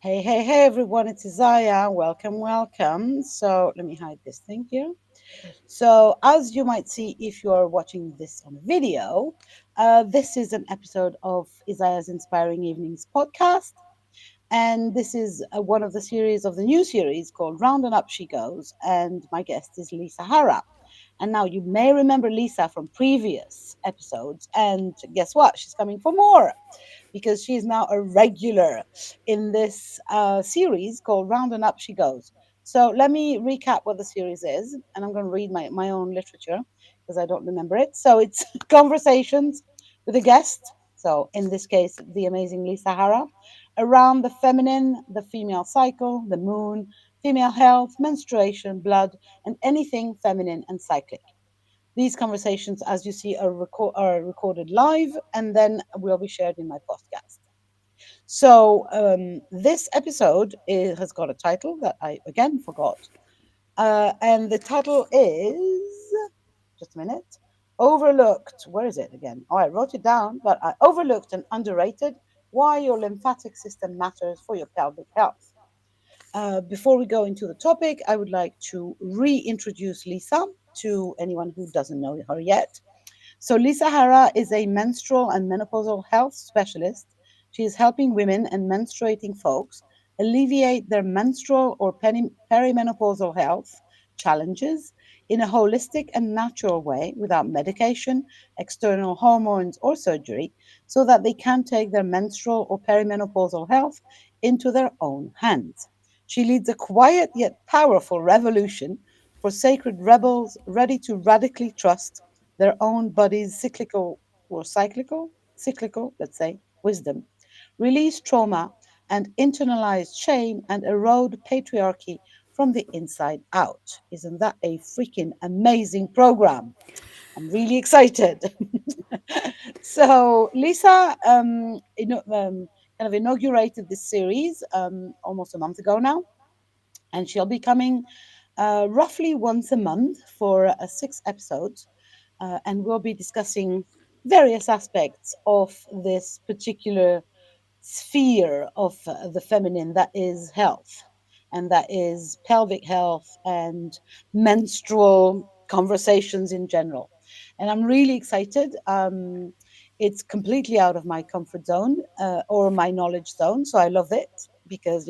Hey, everyone, it's Isaya. Welcome. So, let me hide this thing here. So, as you might see if you are watching this on video, this is an episode of Isaya's Inspiring Evenings podcast. And this is one of the series of the new series called Round and Up She Goes. And my guest is Lisa Jara. And now you may remember Lisa from previous episodes. And guess what? She's coming for more because she's now a regular in this series called Round and Up She Goes. So let me recap what the series is, and I'm going to read my own literature because I don't remember it. So it's conversations with a guest. So in this case, the amazing Lisa Hara, around the feminine, the female cycle, the moon, female health, menstruation, blood, and anything feminine and cyclic. These conversations, as you see, are recorded live and then will be shared in my podcast. So this episode has got a title that I again forgot, and the title is just a minute. Overlooked. Where is it again? Oh, I wrote it down, but I overlooked and underrated why your lymphatic system matters for your pelvic health. Before we go into the topic, I would like to reintroduce Lisa to anyone who doesn't know her yet. So, Lisa Hara is a menstrual and menopausal health specialist. She is helping women and menstruating folks alleviate their menstrual or perimenopausal health challenges in a holistic and natural way without medication, external hormones, or surgery, so that they can take their menstrual or perimenopausal health into their own hands. She leads a quiet yet powerful revolution for sacred rebels ready to radically trust their own body's cyclical, let's say, wisdom, release trauma and internalized shame and erode patriarchy from the inside out. Isn't that a freaking amazing program? I'm really excited. So Lisa, kind of inaugurated this series almost a month ago now, and she'll be coming roughly once a month for 6 episodes, and we'll be discussing various aspects of this particular sphere of the feminine that is health, and that is pelvic health and menstrual conversations in general. And I'm really excited. It's completely out of my comfort zone or my knowledge zone, so I love it because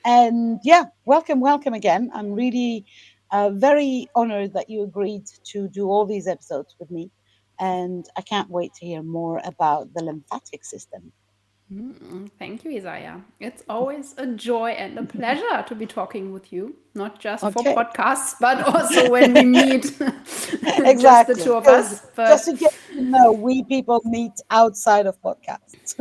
and yeah, welcome again. I'm really very honored that you agreed to do all these episodes with me, and I can't wait to hear more about the lymphatic system. Thank you, Isaiah. It's always a joy and a pleasure to be talking with you, not just for Okay. podcasts, but also when we meet, just the Exactly. two of Because us. just But in case you know, we people meet outside of podcasts.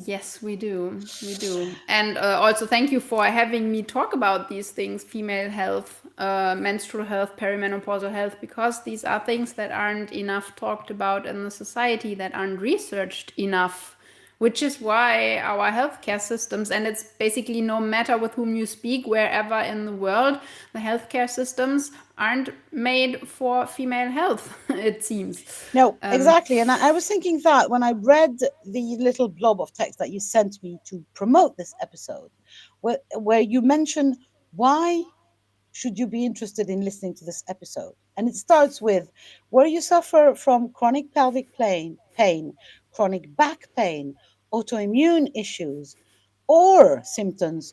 yes, we do. We do. And also, thank you for having me talk about these things: female health, menstrual health, perimenopausal health, because these are things that aren't enough talked about in the society, that aren't researched enough. Which is why our healthcare systems, and it's basically no matter with whom you speak, wherever in the world, the healthcare systems aren't made for female health, it seems. No, exactly. And I was thinking that when I read the little blob of text that you sent me to promote this episode, where you mention why should you be interested in listening to this episode? And it starts with where you suffer from chronic pelvic pain, chronic back pain, autoimmune issues, or symptoms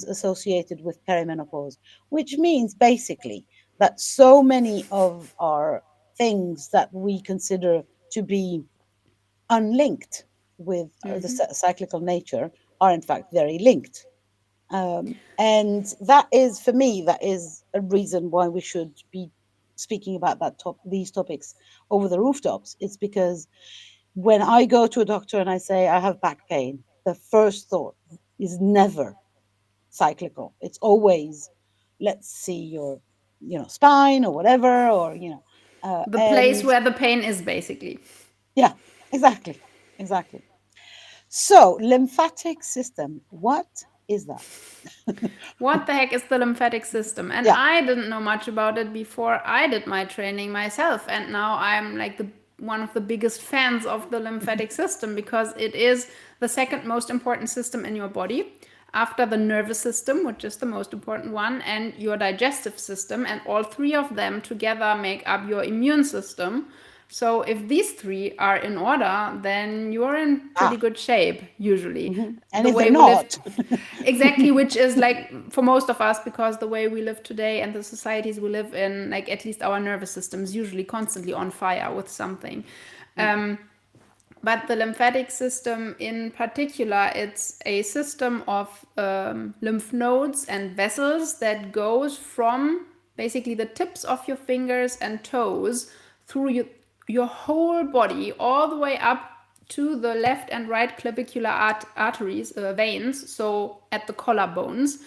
associated with perimenopause, which means basically that so many of our things that we consider to be unlinked with the cyclical nature are in fact very linked. And that is, for me, that is a reason why we should be speaking about these topics over the rooftops. It's because when I go to a doctor and I say I have back pain, the first thought is never cyclical. It's always, let's see your, spine or whatever, or The place and where the pain is, basically. yeah, exactly. So lymphatic system, what is that? What the heck is the lymphatic system? And Yeah. I didn't know much about it before I did my training myself. And now I'm like the one of the biggest fans of the lymphatic system because it is the second most important system in your body after the nervous system, which is the most important one, and your digestive system. And all three of them together make up your immune system. So if these three are in order, then you're in pretty Ah, good shape, usually. and The if they're way we live, not, exactly, which is like for most of us, because the way we live today and the societies we live in, like at least our nervous system is usually constantly on fire with something. But the lymphatic system in particular, it's a system of lymph nodes and vessels that goes from basically the tips of your fingers and toes through your whole body, all the way up to the left and right clavicular arteries, veins, so at the collarbones.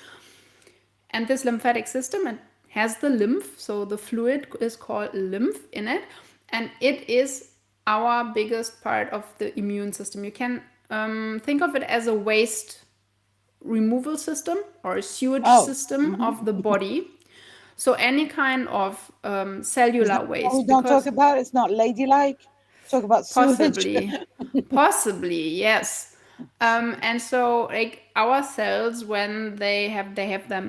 And this lymphatic system, it has the lymph, so the fluid is called lymph in it, and it is our biggest part of the immune system. You can think of it as a waste removal system or a sewage oh, system of the body. So any kind of is that cellular what we waste, don't talk because about? It's not ladylike. Talk about sewage. possibly, yes. And so, like our cells, when they have the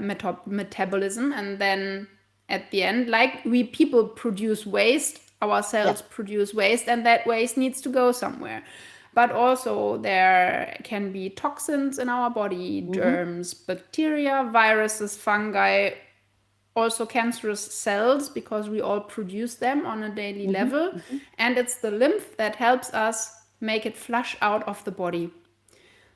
metabolism, and then at the end, like we people produce waste, our Yeah. cells produce waste, and that waste needs to go somewhere. But also, there can be toxins in our body, germs, bacteria, viruses, fungi, also cancerous cells, because we all produce them on a daily level. And it's the lymph that helps us make it flush out of the body.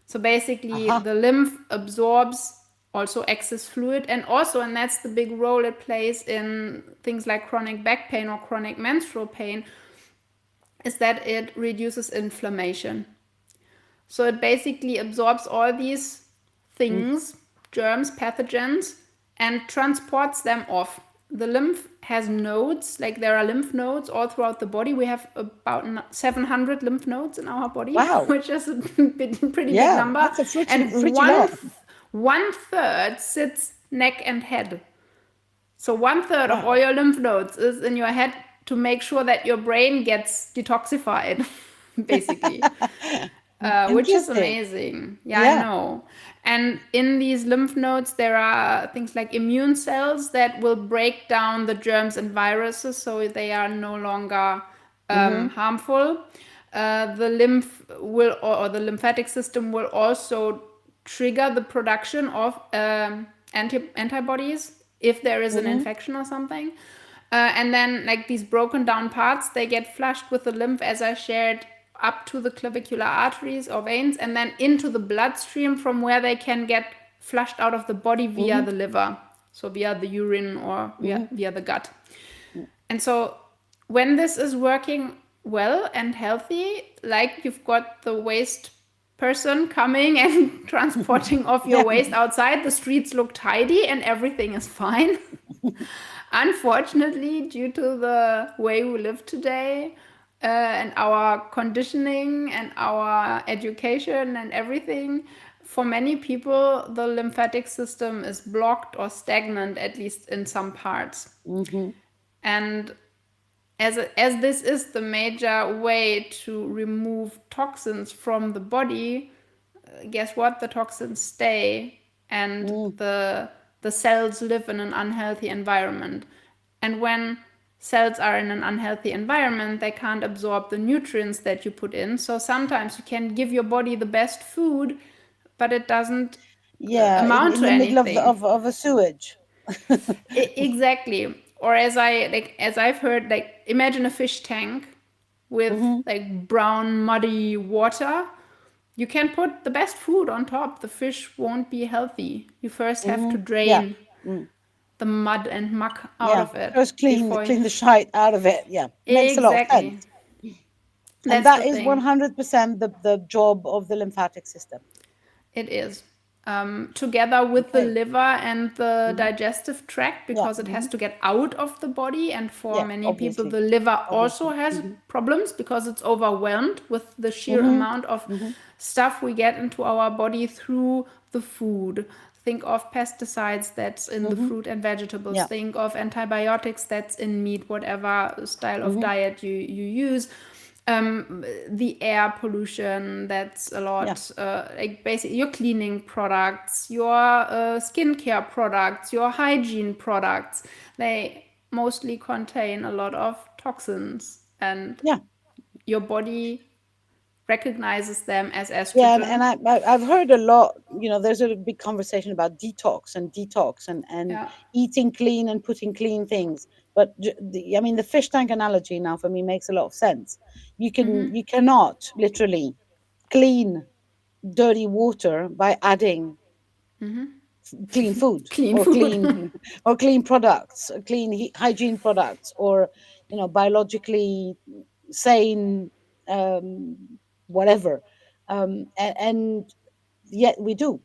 So basically, Aha. the lymph absorbs also excess fluid, and also, and that's the big role it plays in things like chronic back pain or chronic menstrual pain, is that it reduces inflammation. So it basically absorbs all these things, germs, pathogens, and transports them off. The lymph has nodes, like there are lymph nodes all throughout the body. We have about 700 lymph nodes in our body, Wow. which is a pretty big Yeah, number. that's a And pretty lot. one third sits neck and head. So one third of all Wow. your lymph nodes is in your head to make sure that your brain gets detoxified, basically, which is Interesting. amazing. Yeah, I Yeah. know. And in these lymph nodes, there are things like immune cells that will break down the germs and viruses so they are no longer harmful. The lymph will, or the lymphatic system will also trigger the production of antibodies if there is an infection or something. And then, like these broken down parts, they get flushed with the lymph, as I shared, up to the clavicular arteries or veins, and then into the bloodstream, from where they can get flushed out of the body via the liver, so via the urine or via the gut. And so, when this is working well and healthy, like you've got the waste person coming and transporting off your Yeah. waste outside, the streets look tidy and everything is fine. Unfortunately, due to the way we live today, and our conditioning and our education and everything, for many people, the lymphatic system is blocked or stagnant, at least in some parts. And as this is the major way to remove toxins from the body, guess what? The toxins stay, and the cells live in an unhealthy environment. And when cells are in an unhealthy environment, they can't absorb the nutrients that you put in. So sometimes you can give your body the best food, but it doesn't Yeah, amount in to the middle of anything. of a sewage. Exactly. Or as I've heard, like imagine a fish tank with like brown muddy water. You can put the best food on top, the fish won't be healthy. You first have to Yeah. drain the mud and muck out Yeah. of it First before. clean the shite out of it. Yeah. Makes a lot of Exactly. sense. And That's the that is thing. 100% the job of the lymphatic system. It is. Together with the Okay. liver and the digestive tract, Yeah. because it has to get out of the body. And for Yeah, many people, obviously. the liver also Obviously. has problems because it's overwhelmed with the sheer amount of stuff we get into our body through the food. Think of pesticides that's in the fruit and vegetables. Yeah. Think of antibiotics that's in meat, whatever style of diet you use. the air pollution, that's a Yeah, lot, like basically your cleaning products, your skincare products, your hygiene products, they mostly contain a lot of toxins, and yeah. your body recognizes them as Yeah, estrogen. I've heard a lot. There's a big conversation about detox and Yeah. eating clean and putting clean things. But I mean, the fish tank analogy now for me makes a lot of sense. You cannot literally clean dirty water by adding clean food Clean or food. clean or clean products, clean hygiene products, or biologically sane, um, whatever. And yet we do.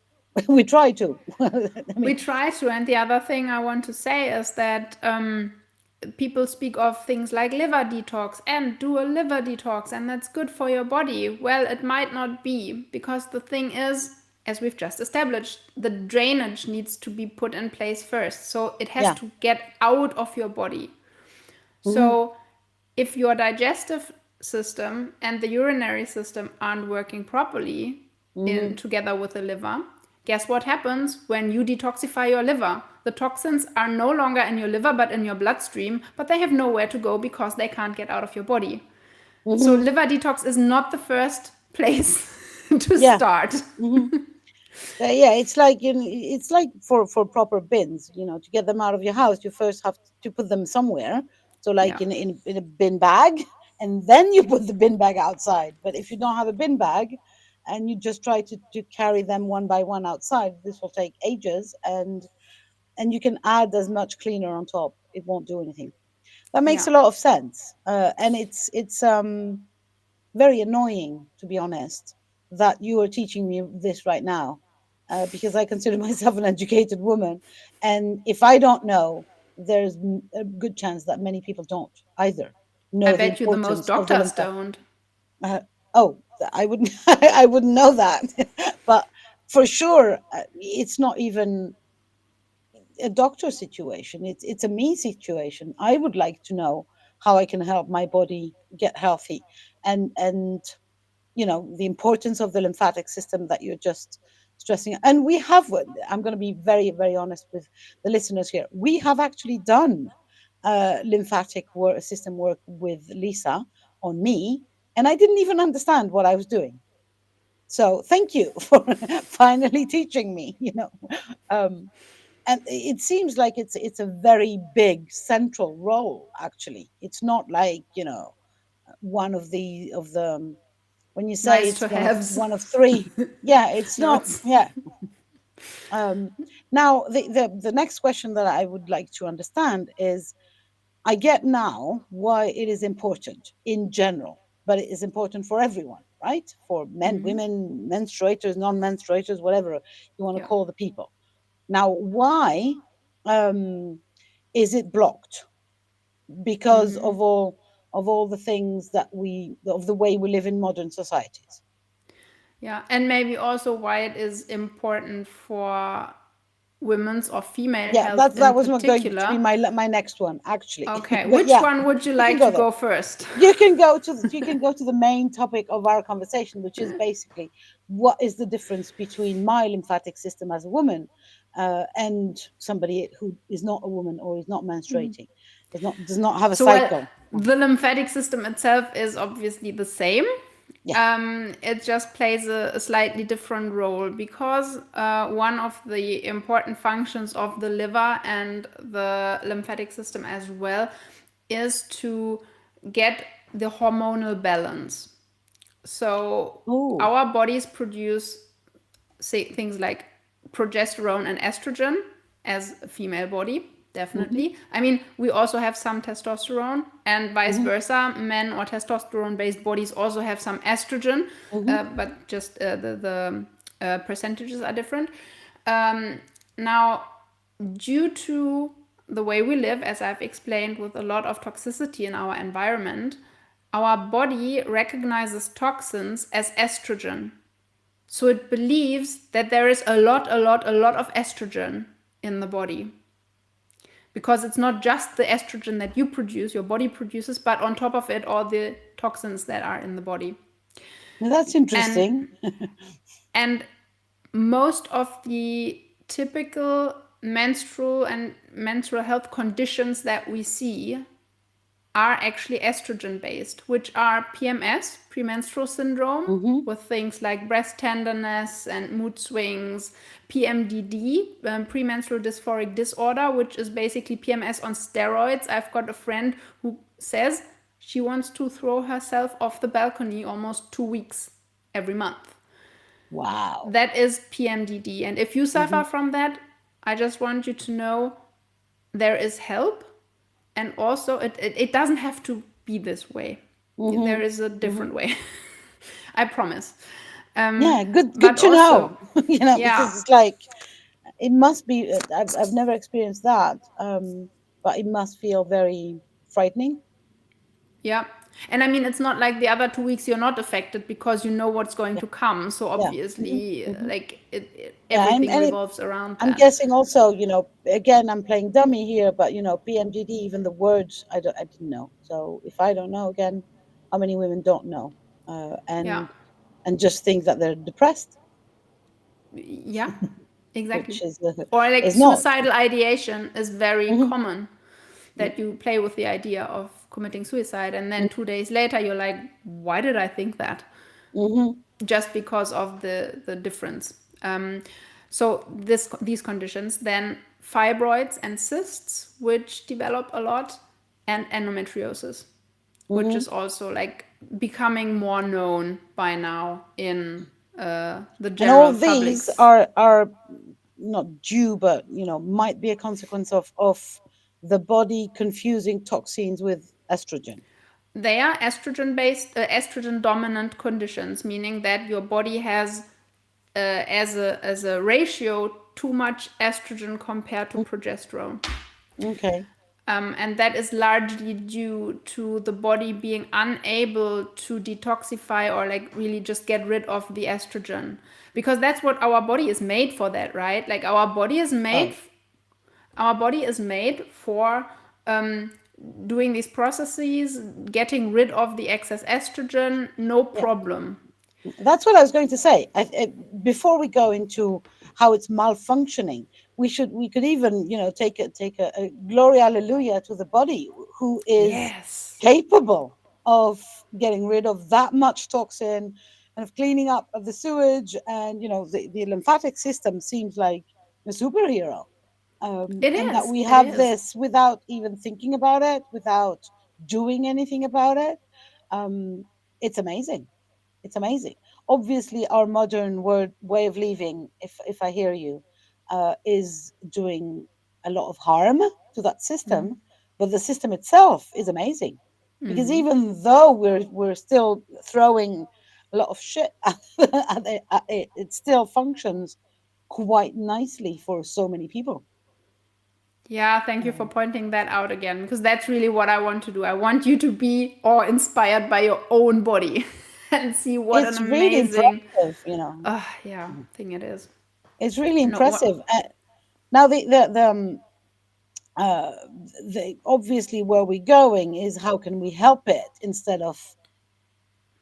We try to. I We mean, try to. And the other thing I want to say is that people speak of things like liver detox and do a liver detox, and that's good for your body. Well, it might not be, because the thing is, as we've just established, the drainage needs to be put in place first. So it has yeah. to get out of your body. Hmm. So if your digestive system and the urinary system aren't working properly in Hmm. together with the liver, guess what happens when you detoxify your liver? The toxins are no longer in your liver but in your bloodstream, but they have nowhere to go because they can't get out of your body. So Hmm. liver detox is not the first place to Yeah. start. Hmm. Yeah, it's like it's like for proper bins. To get them out of your house, you first have to put them somewhere. So, like Yeah. in a bin bag, and then you put the bin bag outside. But if you don't have a bin bag, and you just try to carry them one by one outside, this will take ages, and you can add as much cleaner on top. It won't do anything. That makes Yeah. a lot of sense, and it's very annoying, to be honest, that you are teaching me this right now, because I consider myself an educated woman. And if I don't know, there's a good chance that many people don't either I know the bet you the most importance of the doctors lymphatic. don't. Oh, I wouldn't, I wouldn't know that. But for sure, it's not even a doctor situation. It's a me situation. I would like to know how I can help my body get healthy, and the importance of the lymphatic system that you're just stressing. And we have, I'm going to be very, very honest with the listeners here, we have actually done lymphatic system work with Lisa on me, and I didn't even understand what I was doing. So thank you for finally teaching me. And it seems like it's a very big central role. Actually, it's not like one of the when you say Nice it's to one of haves. three. Yeah, it's No, not. it's Yeah. Now the next question that I would like to understand is, I get now why it is important in general, but it is important for everyone, right? For men, women, menstruators, non-menstruators, whatever you want to yeah. call the people. Now, why um, is it blocked? Because of all the things that of the way we live in modern societies. Yeah, and maybe also why it is important for women's or female Yeah, health that in was not going to be particular. my next one, actually. Okay, But which yeah, one would you you can like go to there. go first? You can go to the main topic of our conversation, which is basically what is the difference between my lymphatic system as a woman, and somebody who is not a woman or is not menstruating, does not have a So, well, cycle. the lymphatic system itself is obviously the same. Yeah. It just plays a slightly different role, because one of the important functions of the liver and the lymphatic system as well is to get the hormonal balance. So Oh. our bodies produce, say, things like progesterone and estrogen as a female body, Mm-hmm. definitely. I mean, we also have some testosterone, and vice Mm-hmm. versa. Men or testosterone based bodies also have some estrogen, Mm-hmm. but just the percentages are different. Um, Now, due to the way we live, as I've explained, with a lot of toxicity in our environment, our body recognizes toxins as estrogen. So it believes that there is a lot of estrogen in the body. because it's not just the estrogen that you produce, your body produces, but on top of it, all the toxins that are in the body. Now, that's And interesting. and most of the typical menstrual and menstrual health conditions that we see are actually estrogen based, which are PMS, premenstrual syndrome, Mm-hmm. with things like breast tenderness and mood swings, PMDD, premenstrual dysphoric disorder, which is basically PMS on steroids. I've got a friend who says she wants to throw herself off the balcony almost 2 weeks every month. Wow. That is PMDD. And if you Mm-hmm. suffer from that, I just want you to know there is help. And also, it doesn't have to be this way. There Mm-hmm. is a Mm-hmm. different way. I promise. Yeah, good But to also, know. Because yeah, it's like it must be. I've never experienced that, but it must feel very frightening. yeah. And I mean, it's not like the other 2 weeks you're not affected because you know what's going Yeah, to come. So yeah, hmm obviously, hmm like yeah, everything and revolves around I'm that. guessing also, again, I'm playing dummy here, but PMDD, even the words I didn't know. So if I don't know, again, how many women don't know, Yeah, and just think that they're depressed, yeah, exactly. which is Or like is not. suicidal ideation is very Hmm common, Yeah. that you play with the idea of committing suicide, and then 2 days later you're like, why did I think that? Mm-hmm. Just because of the difference. So these conditions, then fibroids and cysts, which develop a lot, and endometriosis, which hmm is also like becoming more known by now in the And all general these public's. are not due, but might be a consequence of the body confusing toxins with estrogen. They are estrogen based, estrogen dominant conditions, meaning that your body has as a ratio too much estrogen compared to progesterone. Okay. And that is largely due to the body being unable to detoxify or like really just get rid of the estrogen, because that's what our body is made for, that, right? Like Oh, our body is made for um, doing these processes, getting rid of the excess estrogen, no yeah. problem. That's what I was going to say. Before we go into how it's malfunctioning, we could even take a glory hallelujah to the body who is Yes. capable of getting rid of that much toxin and of cleaning up of the sewage, and the lymphatic system seems like a superhero, It and that is. we It have is. this without even thinking about it, without doing anything about it. It's amazing. It's amazing. Obviously, our modern way of living, if I hear you, is doing a lot of harm to that system, but the system itself is amazing, because even though we're still throwing a lot of shit at it, it still functions quite nicely for so many people. Yeah, thank you for Um, pointing that out again, because that's really what I want to do. I want you to be awe-inspired by your own body and see what an it's really amazing, impressive. yeah, thing it is. It's really No, what? impressive. Now uh, obviously where we're going is how can we help it instead of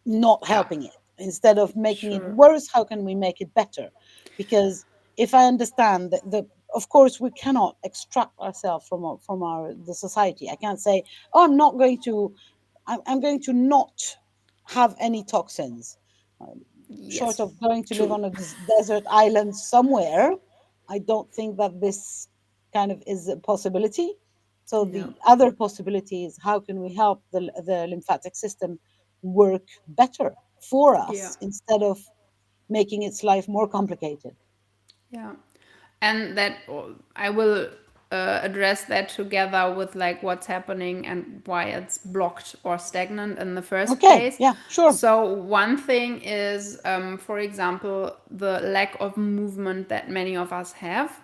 not Yeah, helping it, instead of making it sure. worse, how can we make it better? Because if I understand that, of course we cannot extract ourselves from our the society. I can't say, oh, I'm going to not have any toxins. Short Yes, of going to live true. on a desert island somewhere, I don't think that this kind of is a possibility. So No. the other possibility is how can we help the lymphatic system work better for Yeah. us instead of making its life more complicated. Yeah. And that I will address that together with like what's happening and why it's blocked or stagnant in the first Okay, place. yeah, sure. So one thing is, for example, the lack of movement that many of us have.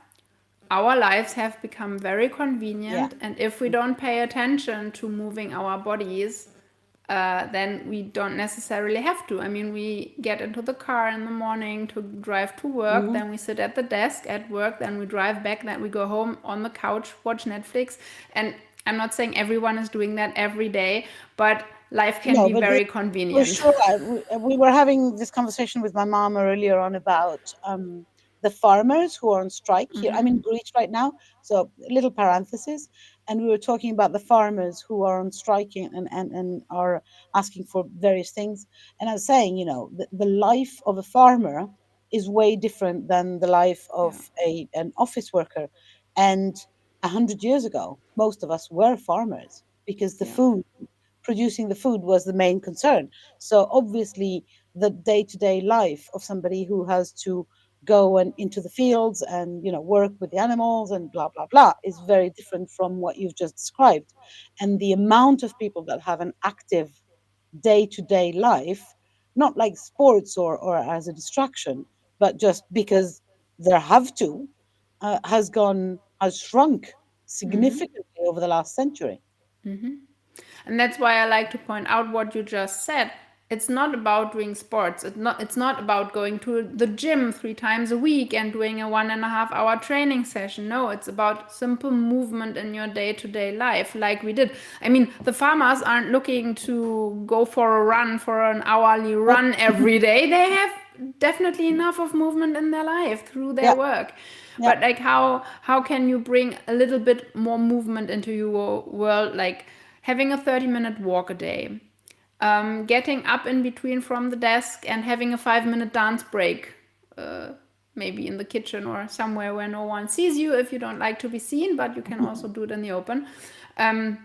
Our lives have become very Yeah. convenient, and if we don't pay attention to moving our bodies, then we don't necessarily have to. I mean, we get into the car in the morning to drive to work, Hmm. then we sit at the desk at work, then we drive back, then we go home on the couch, watch Netflix. And I'm not saying everyone is doing that every day, but life can No, be but this, very for convenient. sure. We were having this conversation with my mom earlier on about the farmers who are on strike here. I'm in Greece right now, so little parenthesis. And we were talking about the farmers who are on striking and are asking for various things. And I was saying, the life of a farmer is way different than the life of Yeah, an office worker. And 100 years ago, most of us were farmers because the yeah. food producing the food was the main concern. So obviously, the day-to-day life of somebody who has to go and into the fields and work with the animals and blah blah blah is very different from what you've just described. And the amount of people that have an active day-to-day life, not like sports or as a distraction, but just because they have to, has shrunk significantly over the last century. And that's why I like to point out what you just said. It's not about doing sports. It's not about going to the gym 3 times a week and doing a 1.5 hour training session. No, it's about simple movement in your day-to-day life, like we did. I mean, the farmers aren't looking to go for a run, for an hourly Nope. run every day. They have definitely enough of movement in their life through their Yeah. work. Yeah. But like, how can you bring a little bit more movement into your world? Like having a 30-minute walk a day, getting up in between from the desk and having a 5-minute dance break, uh, maybe in the kitchen or somewhere where no one sees you if you don't like to be seen, but you can also do it in the open. Um,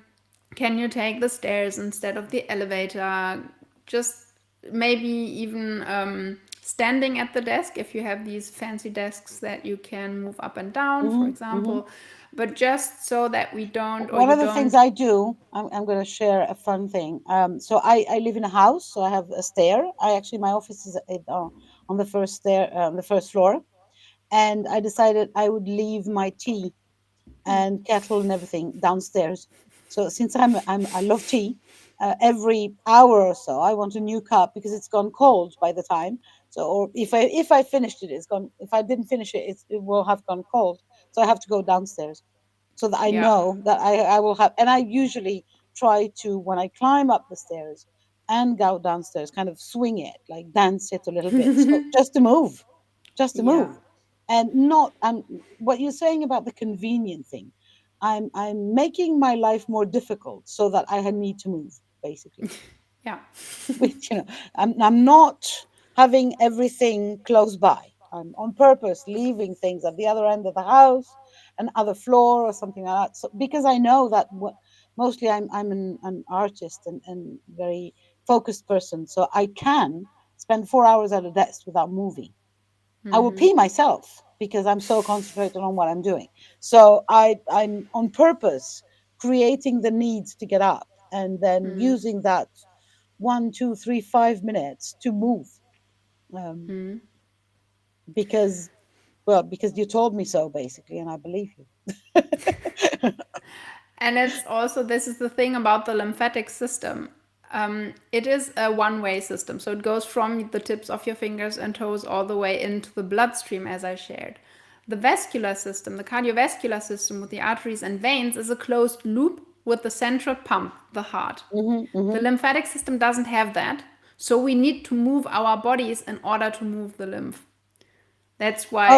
can you take the stairs instead of the elevator? Just maybe even standing at the desk if you have these fancy desks that you can move up and down, for Hmm. Hmm. example. But just so that we don't, or One you of the things don't. I do, I'm going to share a fun thing. So I live in a house, so I have a stair. My office is on the first stair, on the first floor, and I decided I would leave my tea and kettle and everything downstairs. So since I love tea, every hour or so I want a new cup because it's gone cold by the time. So, or if I finished it, it's gone. If I didn't finish it, it will have gone cold. So I have to go downstairs so that I Yeah. know that I will have. And I usually try to, when I climb up the stairs and go downstairs, kind of swing it, like dance it a little bit. So just to Yeah. move, and not. And what you're saying about the convenient thing, I'm making my life more difficult so that I need to move, basically. Yeah. Which I'm not having everything close by. I'm on purpose leaving things at the other end of the house, an other floor or something like that. So because I know that mostly I'm an artist and very focused person, so I can spend 4 hours at a desk without moving. I will pee myself because I'm so concentrated on what I'm doing. So I'm on purpose creating the needs to get up and then using that 1, 2, 3, 5 minutes to move, um, because because you told me so basically, and I believe you. And it's also, this is the thing about the lymphatic system. It is a one-way system. So it goes from the tips of your fingers and toes all the way into the bloodstream, as I shared. The vascular system, the cardiovascular system with the arteries and veins, is a closed loop with the central pump, the heart. Hmm. The Hmm. lymphatic system doesn't have that. So we need to move our bodies in order to move the lymph. That's Oh, why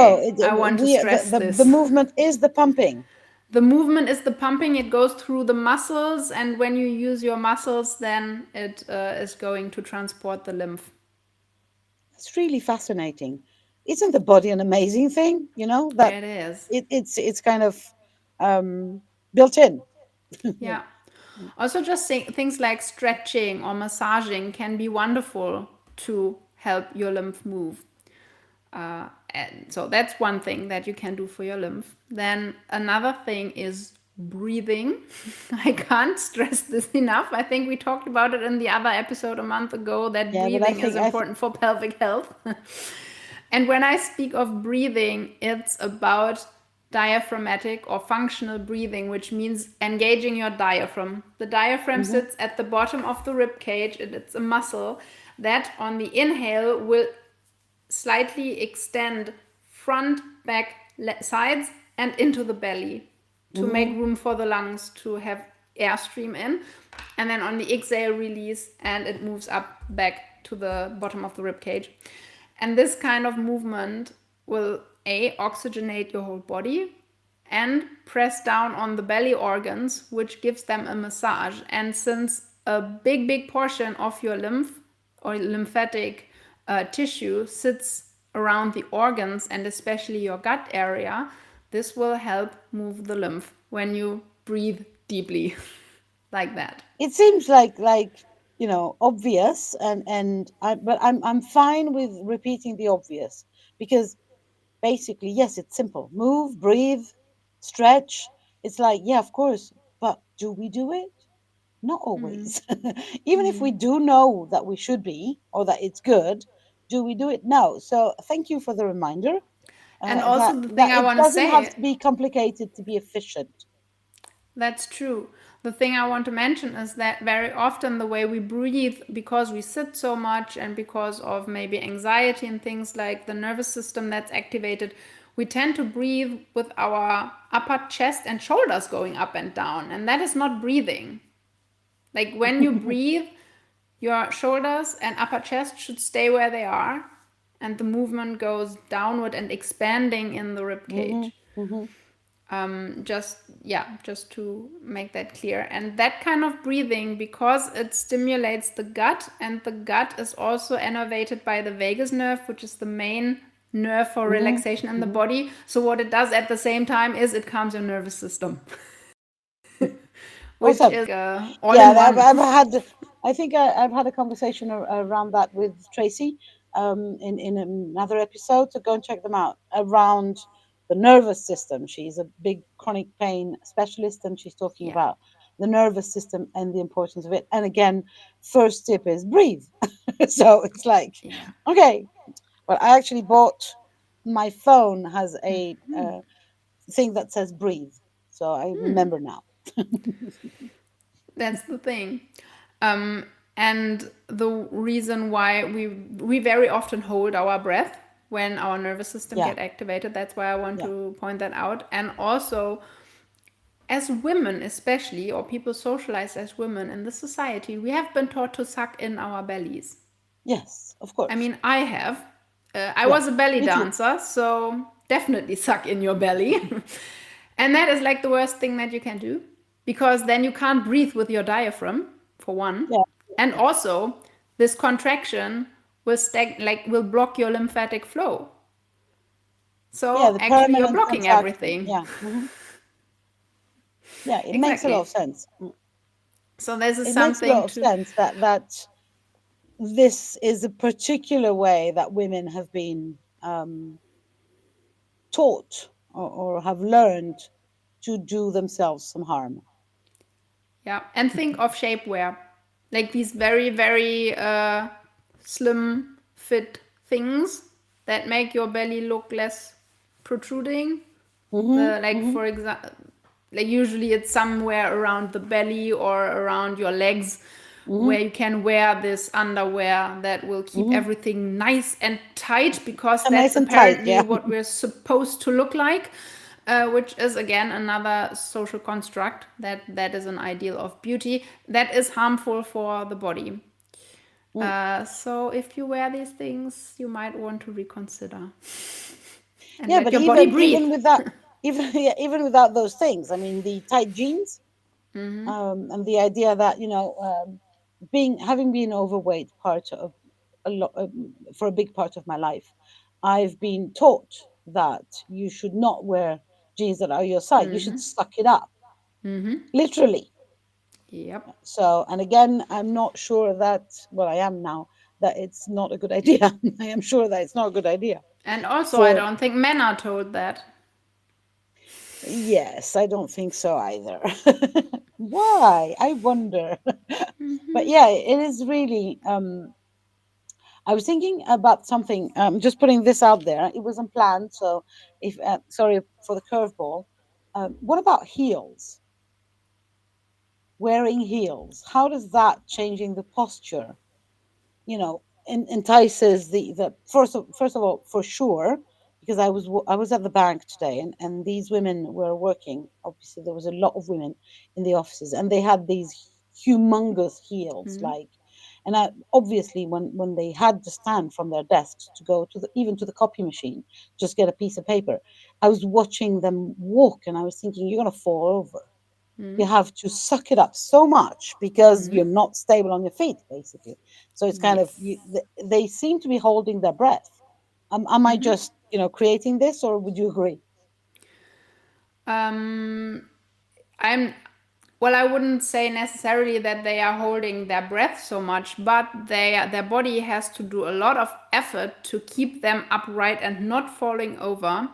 I want to we stress the this. movement is the pumping. The movement is the pumping. It goes through the muscles, and when you use your muscles, then it is going to transport the lymph. It's really fascinating. Isn't the body an amazing thing? That It is. it's kind of um, built in. Yeah. Also, just things like stretching or massaging can be wonderful to help your lymph move. And so that's one thing that you can do for your lymph. Then another thing is breathing. I can't stress this enough. I think we talked about it in the other episode a month ago that Yeah, but I breathing is think I think important for pelvic health. And when I speak of breathing, it's about diaphragmatic or functional breathing, which means engaging your diaphragm. The diaphragm Mm-hmm. sits at the bottom of the rib cage, and it's a muscle that on the inhale will slightly extend front, back, sides, and into the belly to make Mm-hmm. room for the lungs to have airstream in. And then on the exhale, release, and it moves up back to the bottom of the rib cage. And this kind of movement will oxygenate your whole body and press down on the belly organs, which gives them a massage. And since a big portion of your lymph or lymphatic tissue sits around the organs and especially your gut area, this will help move the lymph when you breathe deeply like that. It seems like obvious, and I'm fine with repeating the obvious, because basically, yes, it's simple. Move, breathe, stretch. It's like, yeah, of course, but do we do it? Not always. Even if we do know that we should be, or that it's good, do we do it? No. So thank you for the reminder, And that also, the thing I it want to doesn't have say, to be complicated to be efficient. that's true. The thing I want to mention is that very often the way we breathe, because we sit so much and because of maybe anxiety and things like the nervous system that's activated, we tend to breathe with our upper chest and shoulders going up and down. And that is not breathing. Like when you breathe, your shoulders and upper chest should stay where they are, and the movement goes downward and expanding in the rib Hmm. cage. Hmm. Just to make that clear. And that kind of breathing, because it stimulates the gut, and the gut is also innervated by the vagus nerve, which is the main nerve for Hmm. relaxation in the Hmm. body. So what it does at the same time is it calms your nervous system, which Awesome. is all Yeah, in one. I've had, I think I've had a conversation around that with Tracy, in another episode. So go and check them out around the nervous system. She's a big chronic pain specialist, and she's talking Yeah, about the nervous system and the importance of it. And again, first tip is breathe. So it's like, yeah. okay, well, I actually bought, my phone has a thing that says breathe. So I remember now. That's the thing. Um, and the reason why we very often hold our breath when our nervous system Yeah, get activated. That's why I want yeah. to point that out. And also, as women, especially, or people socialized as women in this society, we have been taught to suck in our bellies. Yes, of I course. mean, I have. I Yeah, was a belly me too. dancer, so definitely suck in your belly. And that is like the worst thing that you can do, because then you can't breathe with your diaphragm, for one. Yeah, And also, this contraction will block your lymphatic flow. yeah, So the actually, you're permanent blocking contraction. everything. Yeah, yeah, it makes a lot of Exactly. sense. So this is It makes a lot something of to, sense that this is a particular way that women have been taught, or have learned to do themselves some harm. yeah. And think of shapewear, like these very slim fit things that make your belly look less protruding. Mm-hmm, The like mm-hmm, for example, like usually it's somewhere around the belly or around your legs, mm-hmm, where you can wear this underwear that will keep mm-hmm. everything nice and tight, because And that's nice and tight. apparently Yeah. what we're supposed to look like, which is again another social construct that is an ideal of beauty that is harmful for the body. Mm. So if you wear these things, you might want to reconsider and Yeah, let but your body breathe. even with that, even yeah, even without those things, I mean, the tight jeans, and the idea that, being having been overweight part of a lot, for a big part of my life, I've been taught that you should not wear jeans that are your size. You should suck it up, literally. Yep. So, and again, I'm not sure that, well, I am now, that it's not a good idea. I am sure that it's not a good idea And also, I for, don't think men are told that. yes, I don't think so either. Why? I wonder. But yeah, it is really, I was thinking about something. Just putting this out there. It wasn't planned, so if sorry for the curveball. What about heels? Wearing heels. How does that changing the posture, entices the first of all, for sure, because I was at the bank today, and these women were working. Obviously there was a lot of women in the offices, and they had these humongous heels, like, and obviously when they had to stand from their desks to go to the even to the copy machine, just get a piece of paper, I was watching them walk, and I was thinking, you're going to fall over. You have to suck it up so much because you're not stable on your feet, basically. So it's kind of Yes. they seem to be holding their breath. Am I just creating this, or would you agree? Um, I'm well, I wouldn't say necessarily that they are holding their breath so much, but their body has to do a lot of effort to keep them upright and not falling over.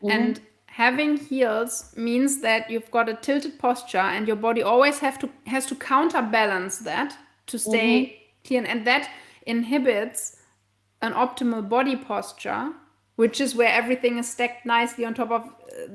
Mm-hmm, And having heels means that you've got a tilted posture and your body always have to has to counterbalance that to mm-hmm, stay clean, and that inhibits an optimal body posture, which is where everything is stacked nicely on top of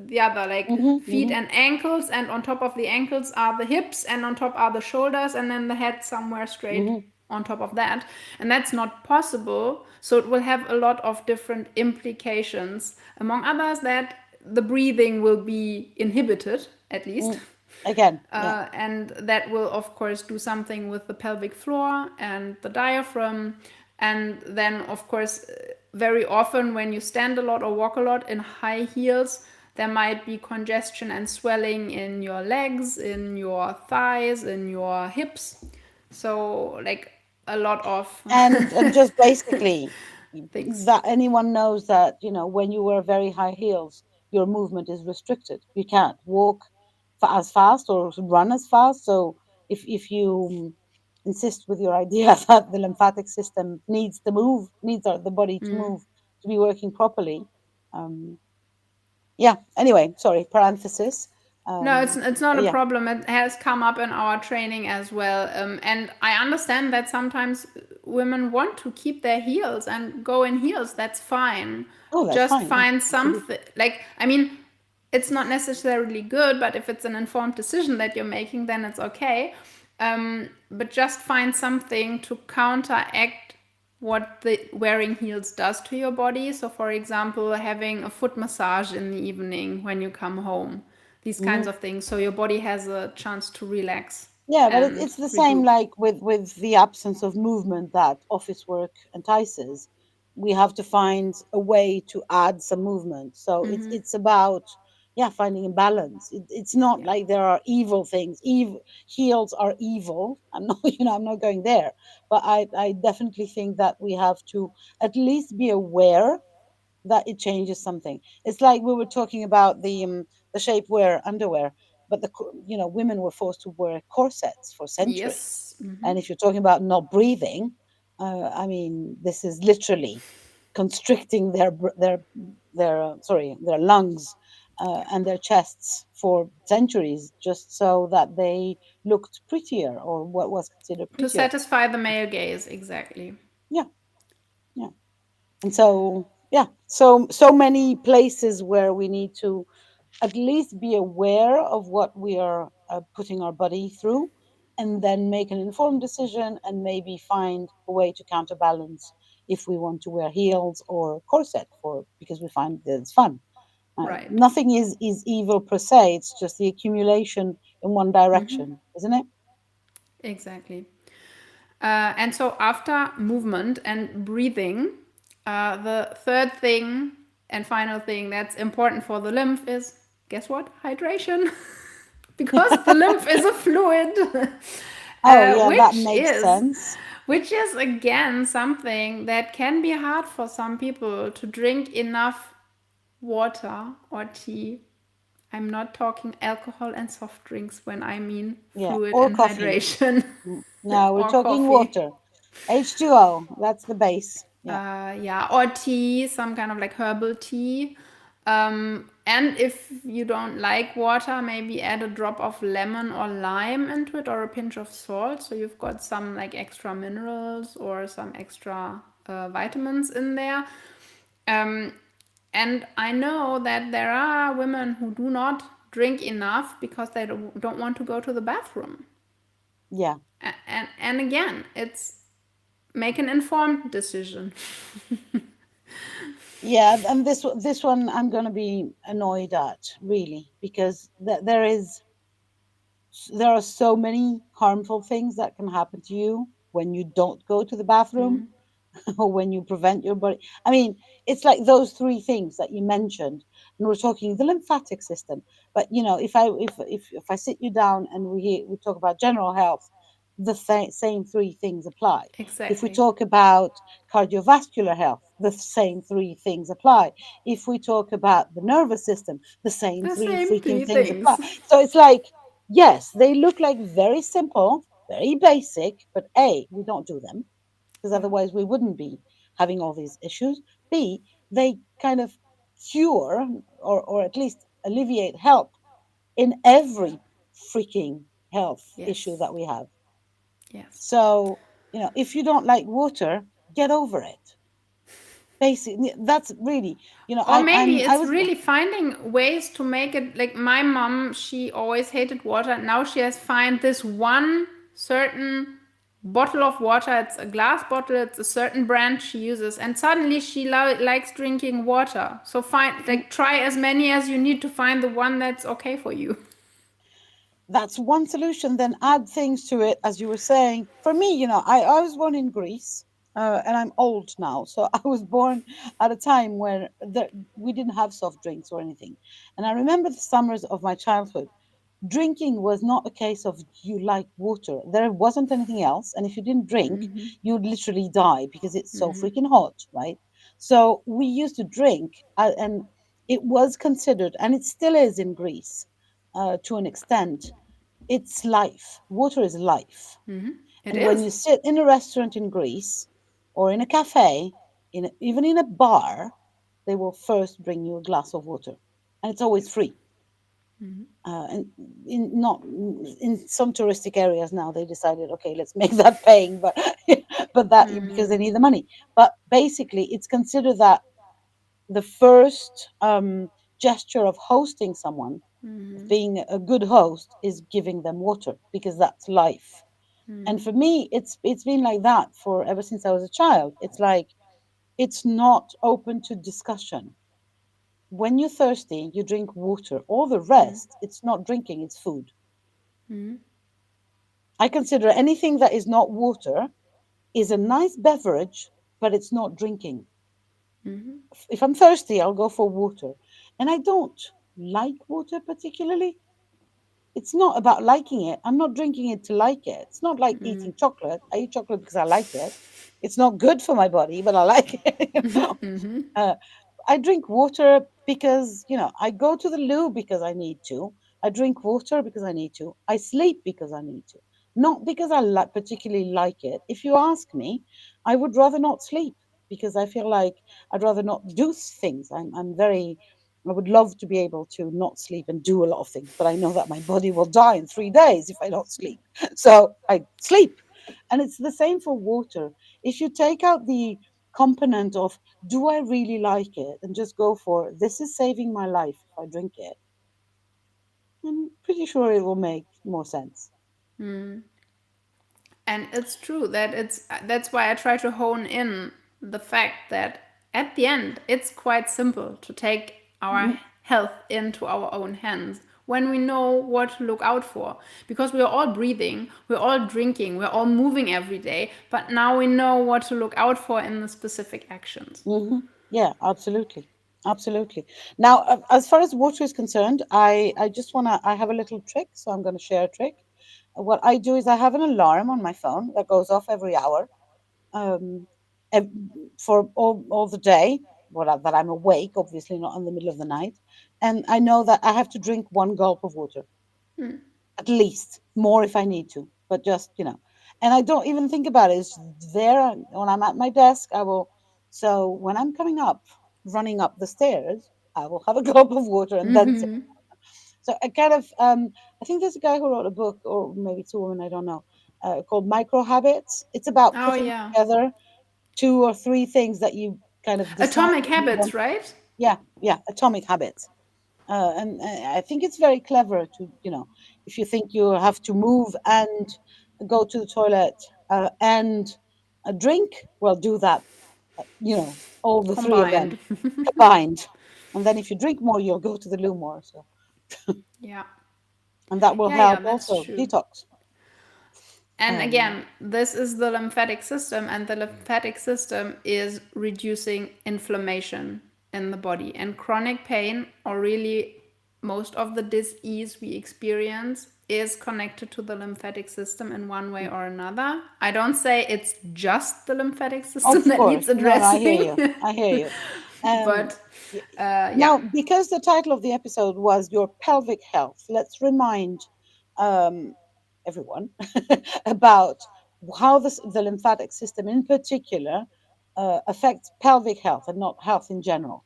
the other, like mm-hmm, feet mm-hmm, and ankles, and on top of the ankles are the hips, and on top are the shoulders, and then the head somewhere straight mm-hmm, on top of that. And that's not possible. So it will have a lot of different implications, among others, that the breathing will be inhibited, at least. mm. Again, yeah. And that will, of course, do something with the pelvic floor and the diaphragm. And then, of course, very often when you stand a lot or walk a lot in high heels, there might be congestion and swelling in your legs, in your thighs, in your hips. So, like, a lot of And just basically things. that anyone knows that, when you wear very high heels, your movement is restricted. You can't walk as fast or run as fast. So if you insist with your idea that the lymphatic system needs to move, needs the body to move, to be working properly. um yeah, anyway, sorry, parenthesis. No, it's not a Yeah. problem. It has come up in our training as well, and I understand that sometimes women want to keep their heels and go in heels. That's fine. Oh, that's Just fine. Yeah, find absolutely. something. Like, I mean, it's not necessarily good, but if it's an informed decision that you're making, then it's okay. But just find something to counteract what the wearing heels does to your body. So, for example, having a foot massage in the evening when you come home, these kinds Hmm. of things. So, your body has a chance to relax Yeah, but and it's the same regroup. like with the absence of movement that office work entices. We have to find a way to add some movement. So it's about, yeah, finding a balance. It's not Yeah. like there are evil things. Evil heels are evil. I'm not I'm not going there. But I definitely think that we have to at least be aware that it changes something. It's like we were talking about the shapewear underwear, but women were forced to wear corsets for centuries. Yes. And if you're talking about not breathing, I mean, this is literally constricting their lungs and their chests for centuries, just so that they looked prettier, or what was considered To prettier. satisfy the male gaze, exactly. Yeah, yeah. And so, yeah, so many places where we need to at least be aware of what we are putting our body through, and then make an informed decision, and maybe find a way to counterbalance if we want to wear heels or corset for because we find that it's fun. Right. Nothing is evil per se. It's just the accumulation in one direction, isn't it? Exactly. And so, after movement and breathing, the third thing and final thing that's important for the lymph is, guess what? Hydration. Because the lymph is a fluid, Oh yeah, that which makes is sense. again something that can be hard for some people to drink enough water or tea. I'm not talking alcohol and soft drinks when I mean Yeah, fluid or and coffee. hydration. No, we're Or talking coffee. water. H2O, that's the base. Yeah. Yeah, or tea, some kind of like herbal tea. And if you don't like water, maybe add a drop of lemon or lime into it, or a pinch of salt. So you've got some like extra minerals or some extra vitamins in there. Um, and I know that there are women who do not drink enough because they don't want to go to the bathroom. Yeah. And again, it's make an informed decision. Yeah, and this one I'm going to be annoyed at, really, because there are so many harmful things that can happen to you when you don't go to the bathroom. Or when you prevent your body. I mean, it's like those three things that you mentioned, and we're talking the lymphatic system. But if I sit you down and we talk about general health, the same three things apply. If we Exactly. talk about cardiovascular health, the same three things apply. If we talk about the nervous system, the same The three same freaking three things apply. things. So it's like, yes, they look like very simple, very basic, but A, we don't do them because Yeah. otherwise we wouldn't be having all these issues. B, they kind of cure or at least alleviate help in every freaking health issue Yes. that we have. Yes. So, if you don't like water, get over it. Basically, that's really, Or maybe I it's was, really finding ways to make it like my mom, she always hated water. Now she has find this one certain bottle of water. It's a glass bottle, it's a certain brand she uses, and suddenly she likes drinking water. So find like try as many as you need to find the one that's okay for you. that's one solution. Then add things to it, as you were saying. For me, I was born in Greece, and I'm old now, so I was born at a time where we didn't have soft drinks or anything. And I remember the summers of my childhood. Drinking was not a case of you like water. There wasn't anything else, and if you didn't drink, you'd literally die because it's so freaking hot, right? So we used to drink, and it was considered, and it still is in Greece, to an extent. It's life. Water is life. It And when is. you sit in a restaurant in Greece or in a cafe, even in a bar, they will first bring you a glass of water, and it's always free. And in not in some touristic areas now, they decided, okay, let's make that paying, but but that because they need the money. But basically, it's considered that the first gesture of hosting someone, of being a good host, is giving them water because that's life. And for me, it's been like that for ever since I was a child. It's like it's not open to discussion. When you're thirsty, you drink water. All the rest, it's not drinking, it's food. I consider anything that is not water is a nice beverage, but it's not drinking. If I'm thirsty, I'll go for water. And I don't like water particularly. It's not about liking it. I'm not drinking it to like it. It's not like eating chocolate. I eat chocolate because I like it. It's not good for my body, but I like it. Uh, I drink water because, I go to the loo because I need to. I drink water because I need to. I sleep because I need to. Not because I particularly like it. If you ask me, I would rather not sleep because I feel like I'd rather not do things. I would love to be able to not sleep and do a lot of things, but I know that my body will die in 3 days if I don't sleep. So I sleep. And it's the same for water. If you take out the component of do I really like it and just go for this is saving my life if I drink it, I'm pretty sure it will make more sense. And it's true that that's why I try to hone in the fact that at the end it's quite simple to take our Mhm. health into our own hands when we know what to look out for, because we are all breathing, we're all drinking, we're all moving every day, but now we know what to look out for in the specific actions. Yeah, absolutely. Absolutely. Now, as far as water is concerned, I just want to, I have a little trick, so I'm going to share a trick. What I do is I have an alarm on my phone that goes off every hour, um, ev- for all the day, that I'm awake, obviously not in the middle of the night. And I know that I have to drink one gulp of water, at least more if I need to, but just, and I don't even think about it. It's there when I'm at my desk. So when I'm coming up, running up the stairs, I will have a gulp of water and that's it. So I kind of, I think there's a guy who wrote a book, or maybe it's a woman, I don't know, called Micro Habits. It's about Oh putting yeah. together two or three things that you kind of decide Atomic that you habits, want. right? Yeah, yeah, atomic habits. And I think it's very clever to, if you think you have to move and go to the toilet and drink, well, do that, all the three of them Combined. combined. And then if you drink more, you'll go to the loo more. So, Yeah. and that will Yeah, help yeah, that's also true. detox. And Um, again, this is the lymphatic system, and the lymphatic system is reducing inflammation in the body. And chronic pain, or really most of the disease we experience, is connected to the lymphatic system in one way or another. I don't say it's just the lymphatic system of that course, needs no, no, I hear addressing, you. I hear you. Um, but y- yeah. Now, because the title of the episode was Your Pelvic Health, let's remind um, everyone about how the lymphatic system in particular affects pelvic health and not health in general.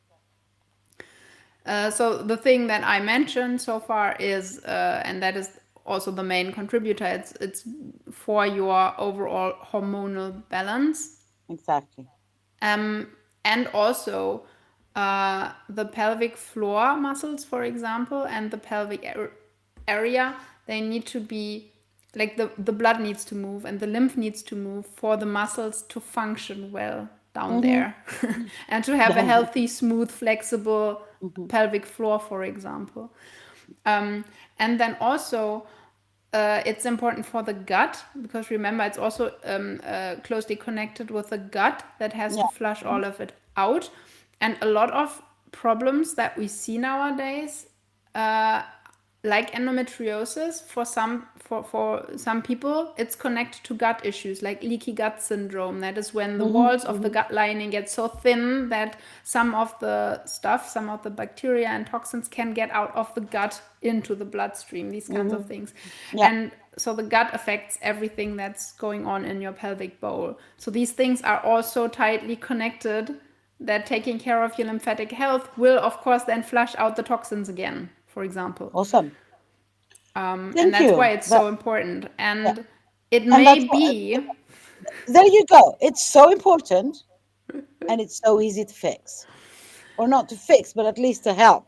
So the thing that I mentioned so far is, and that is also the main contributor. It's for your overall hormonal balance, Exactly. um, and also the pelvic floor muscles, for example, and the pelvic area. They need to be like the blood needs to move and the lymph needs to move for the muscles to function well down Mm-hmm. there and to have a Down there. healthy, smooth, flexible Mm-hmm. pelvic floor, for example. Um, and then also, it's important for the gut because remember, it's also closely connected with the gut that has Yeah. to flush Mm-hmm. all of it out. And a lot of problems that we see nowadays, uh, like endometriosis, for some people, it's connected to gut issues like leaky gut syndrome. That is when the Mm-hmm. walls of the Mm-hmm. gut lining get so thin that some of the stuff, some of the bacteria and toxins can get out of the gut into the bloodstream, these kinds of Mm-hmm. things. Yeah. And so the gut affects everything that's going on in your pelvic bowl. So these things are also tightly connected that taking care of your lymphatic health will, of course, then flush out the toxins again, for example. Awesome. And Thank that's why you. it's That so important. Yeah. And it And that's may what, be, there you go. It's so important and it's so easy to fix. Or not to fix, but at least to help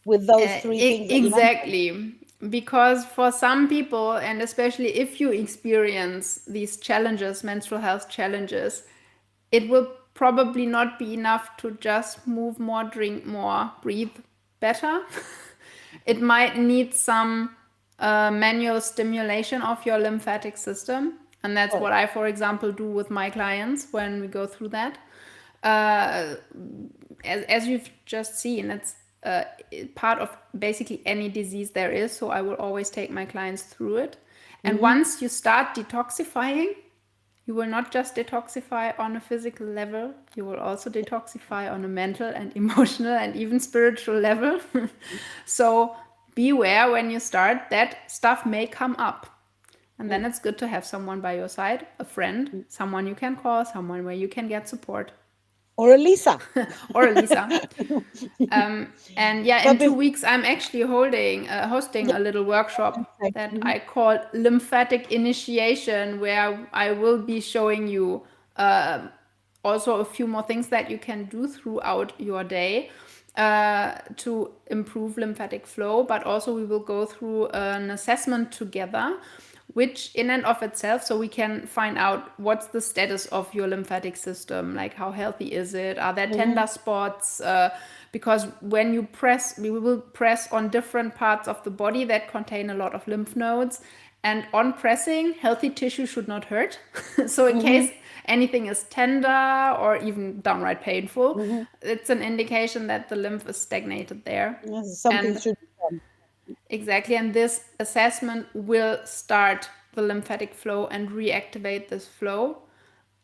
with those three things that you mentioned. exactly, because for some people, and especially if you experience these challenges, menstrual health challenges, it will probably not be enough to just move more, drink more, breathe better. It might need some manual stimulation of your lymphatic system. And Of that's what course. I, for example, do with my clients when we go through that. Uh, as you've just seen, it's part of basically any disease there is. So I will always take my clients through it. And Mm-hmm. once you start detoxifying, you will not just detoxify on a physical level, you will also detoxify on a mental and emotional and even spiritual level. So beware when you start that stuff may come up. And then it's good to have someone by your side, a friend, someone you can call, someone where you can get support, Or a Lisa. or a Lisa. And yeah, in But 2 weeks, I'm actually hosting yeah, a little workshop that mhm. I call lymphatic initiation, where I will be showing you also a few more things that you can do throughout your day to improve lymphatic flow. But also, we will go through an assessment together, which in and of itself, so we can find out what's the status of your lymphatic system, like how healthy is it, are there Mhm. tender spots, because when you press, we will press on different parts of the body that contain a lot of lymph nodes, and on pressing, healthy tissue should not hurt. So in Mhm. case anything is tender or even downright painful, Mhm. it's an indication that the lymph is stagnated there. Yes, something And should be done. exactly, and this assessment will start the lymphatic flow and reactivate this flow.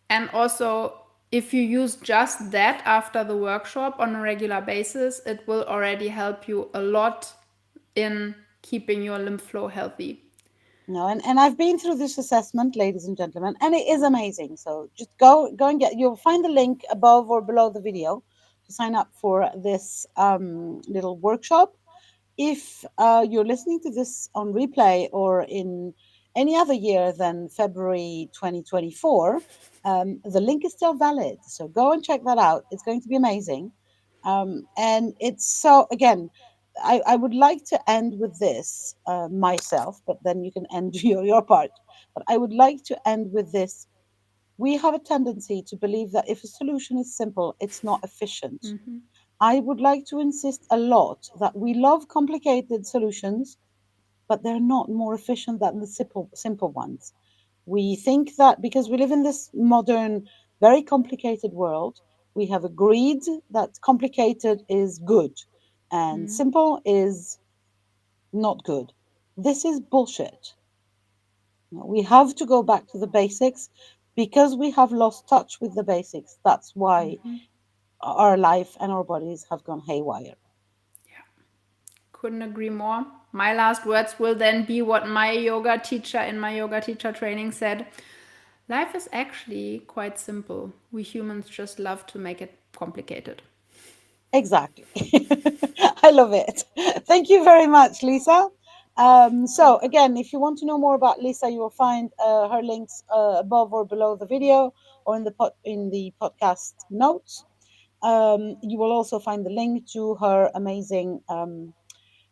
And also, if you use just that after the workshop on a regular basis, it will already help you a lot in keeping your lymph flow healthy. No, and I've been through this assessment, ladies and gentlemen, and it is amazing. So just go and get. You'll find the link above or below the video to sign up for this little workshop. If you're listening to this on replay or any other year than February 2024, the link is still valid. So go and check that out. It's going to be amazing. And it's so, again, I would like to end with this myself, but then you can end your part. But I would like to end with this. We have a tendency to believe that if a solution is simple, it's not efficient. I would like to insist a lot that we love complicated solutions, but they're not more efficient than the simple ones. We think that because we live in this modern, very complicated world, we have agreed that complicated is good and simple is not good. This is bullshit. We have to go back to the basics because we have lost touch with the basics. That's why our life and our bodies have gone haywire. Couldn't agree more. My last words will then be what my yoga teacher in my yoga teacher training said. Life is actually quite simple. We humans just love to make it complicated. Exactly. I love it. Thank you very much, Lisa. So again, if you want to know more about Lisa, you will find her links above or below the video or in the podcast notes. You will also find the link to her amazing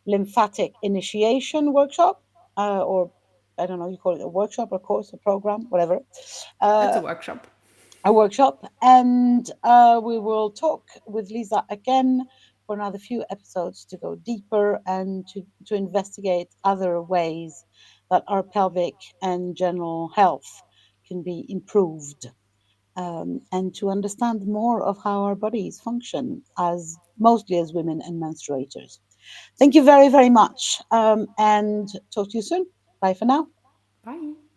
lymphatic initiation workshop, or I don't know, you call it a workshop, a course, a program, whatever. It's Uh, a workshop. a workshop, and we will talk with Lisa again for another few episodes to go deeper and to investigate other ways that our pelvic and general health can be improved, and to understand more of how our bodies function as mostly as women and menstruators. Thank you very, very much, and talk to you soon. Bye for now. Bye.